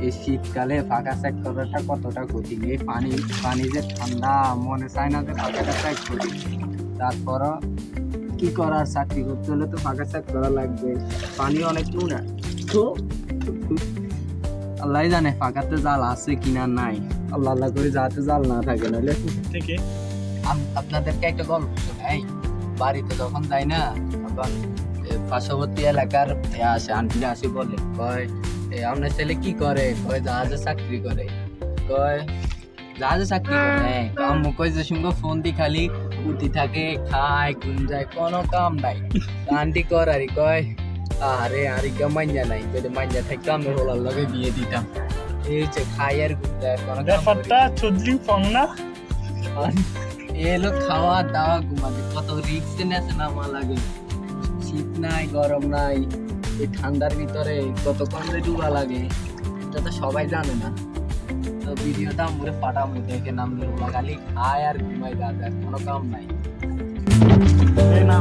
এই শীতকালে ফাঁকা চেক করাটা কতটা কঠিন। এই পানি যে ঠান্ডা, মনে চায় না যে ফাঁকাটা চেক করি। তারপরও কি করার, চাকরি করতে হলে তো ফাঁকা চেক করা লাগবে। পানি অনেক নোংরা তো আল্লাহ জানে ফাঁকাতে জাল আছে কিনা নাই। আল্লাহ আল্লাহ করে যাতে জাল না থাকে, নাহলে থেকে আপনাদেরকে একটা গল্প শোনাই। বাড়িতে যখন যাই না, তখন পার্শ্ববর্তী এলাকার আসে, আন্টিরা আসে, বলে কয় আপনার ছেলে কি করে? কয় জাহাজে চাকরি করে। কয় জাহাজে চাকরি করে? আম্মু কয় যে সঙ্গে ফোন দি খালি উঠি থাকে, খায়, ঘুম যায়, কোনো কাম নাই। আন্টি কর আরে, কয় আরে আরে কে মাইয়া নাই, যদি মাইয়া থাকতাম আমি হোলার লগে বিয়ে দিতাম। এই হচ্ছে খাই আর ঘুম যায়, কোনো কাম করি না। ব্যাপারটা চুদলি ফোন না এলো খাওয়া দাওয়া ঘুমাতে, কত রিস্ক নেছে নামা লাগে। শীত নাই, গরম নাই, এই ঠান্ডার ভিতরে কতক্ষণ যে ডুবা লাগে এটা তো সবাই জানে না। তো ভিডিওটা মুড়ে ফাটামু, দেখে নাম খালি খায় আর ঘুমাই, রাত আর কোনো কাম নাই। এই না